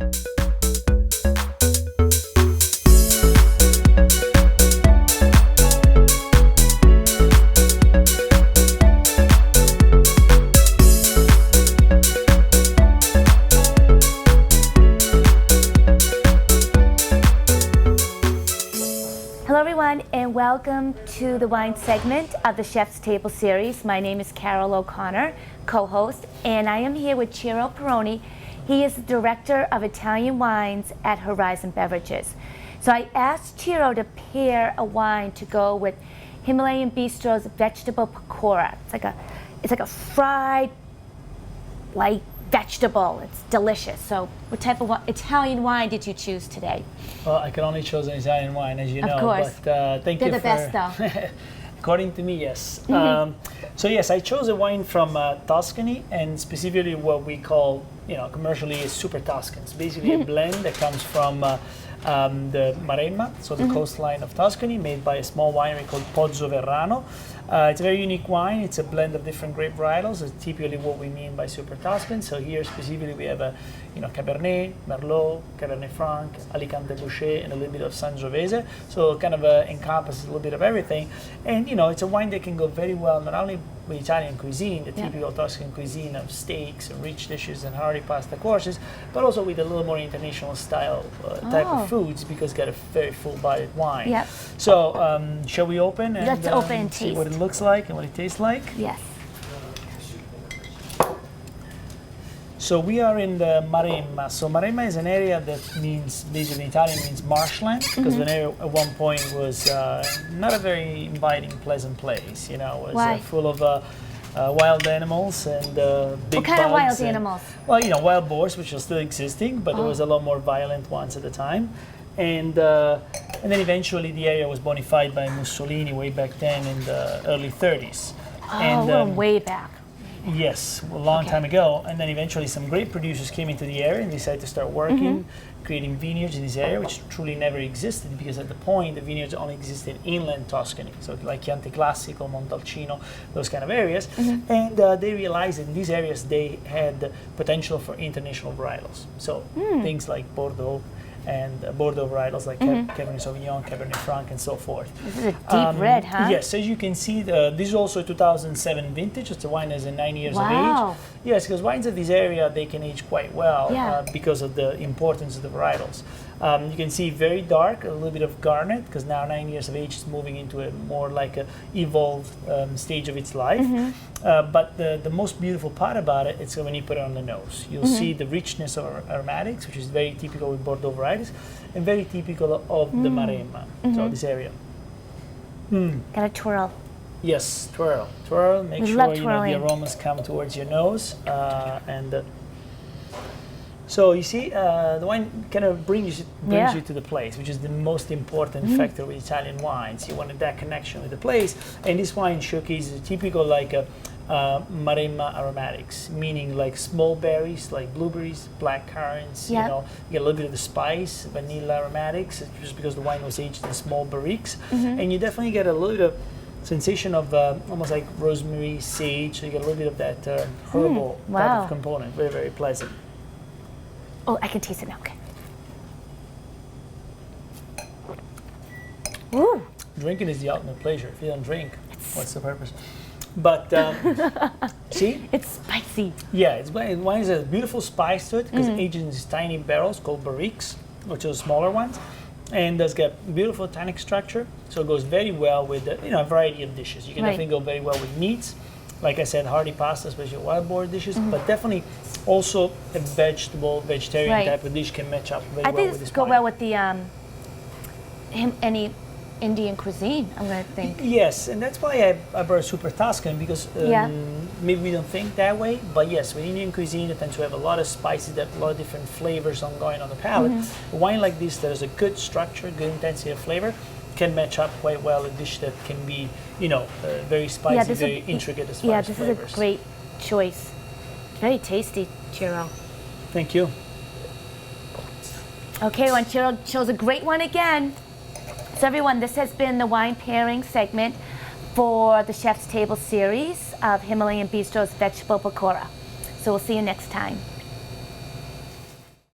Hello everyone, and welcome to the wine segment of the Chef's Table series. My name is Carol O'Connor, co-host, and I am here with Ciro Pirone. He is the Director of Italian Wines at Horizon Beverages. So I asked Ciro to pair a wine to go with Himalayan Bistro's Vegetable Pakora. It's like a fried, light vegetable. It's delicious. So what type of Italian wine did you choose today? Well, I can only choose an Italian wine, as you know. Of course. But thank They're you the best, though. According to me, yes. So yes, I chose a wine from Tuscany, and specifically what we call, commercially, is Super Tuscan. It's basically a blend that comes from the Maremma, so the coastline of Tuscany, made by a small winery called Verrano. It's a very unique wine. It's a blend of different grape varietals. It's typically what we mean by Super Tuscan. So here specifically we have Cabernet, Merlot, Cabernet Franc, Alicante Bouschet, and a little bit of Sangiovese. So it kind of encompasses a little bit of everything. And it's a wine that can go very well not only with Italian cuisine, the typical Tuscan cuisine of steaks and rich dishes and hearty pasta courses, but also with a little more international style type of foods, because it's got a very full-bodied wine. Yep. So shall we open and Let's open and see taste what it looks like and what it tastes like? Yes. So we are in the Maremma. So Maremma is an area that means, basically in Italian, means marshland, because the area at one point was not a very inviting, pleasant place. It was full of wild animals and big What kind of wild bugs animals? Well, wild boars, which are still existing, but there was a lot more violent ones at the time. And then eventually the area was bonified by Mussolini way back then in the early 30s. We're way back. Yes, a long time ago. And then eventually some grape producers came into the area and decided to start working, creating vineyards in this area, which truly never existed, because at the point the vineyards only existed inland Tuscany, so like Chianti Classico, Montalcino, those kind of areas. And they realized that in these areas they had potential for international varietals. So things like Bordeaux, and Bordeaux varietals like Cabernet Sauvignon, Cabernet Franc, and so forth. This is a deep red, huh? Yes, as you can see, this is also a 2007 vintage. It's a wine that's 9 years of age. Yes, because wines of this area, they can age quite well because of the importance of the varietals. You can see very dark, a little bit of garnet, because now 9 years of age is moving into a more like a evolved stage of its life. But the most beautiful part about it is when you put it on the nose. You'll see the richness of aromatics, which is very typical with Bordeaux varieties, and very typical of the Maremma, so this area. Got a twirl. Yes, twirl. Twirl, make sure the aromas come towards your nose. So you see, the wine kind of brings you to the place, which is the most important factor with Italian wines. You wanted that connection with the place, and this wine showcases a typical Maremma aromatics, meaning like small berries, like blueberries, black currants. You get a little bit of the spice, vanilla aromatics, just because the wine was aged in small barriques, and you definitely get a little bit of sensation of almost like rosemary, sage. So you get a little bit of that herbal type of component. Very, very pleasant. Oh, I can taste it now. Okay. Ooh. Drinking is the ultimate pleasure. If you don't drink, what's the purpose? But see? It's spicy. Yeah, wine has a beautiful spice to it, because it ages in these tiny barrels called barriques, which are smaller ones, and does get beautiful tannic structure. So it goes very well with a variety of dishes. You can definitely go very well with meats. Like I said, hearty pasta, especially wild boar dishes, but definitely also a vegetarian type of dish can match up very well with this wine. I think go well with the any Indian cuisine, I'm going to think. Yes, and that's why I brought Super Tuscan, because maybe we don't think that way, but yes, with Indian cuisine, it tends to have a lot of spices, a lot of different flavors ongoing on the palate. A wine like this that has a good structure, good intensity of flavor, can match up quite well a dish that can be, very spicy, very intricate as far as flavors. Yeah, this is a great choice. Very tasty, Ciro. Thank you. Okay, well, Ciro chose a great one again. So everyone, this has been the wine pairing segment for the Chef's Table series of Himalayan Bistro's Vegetable Pakora. So we'll see you next time.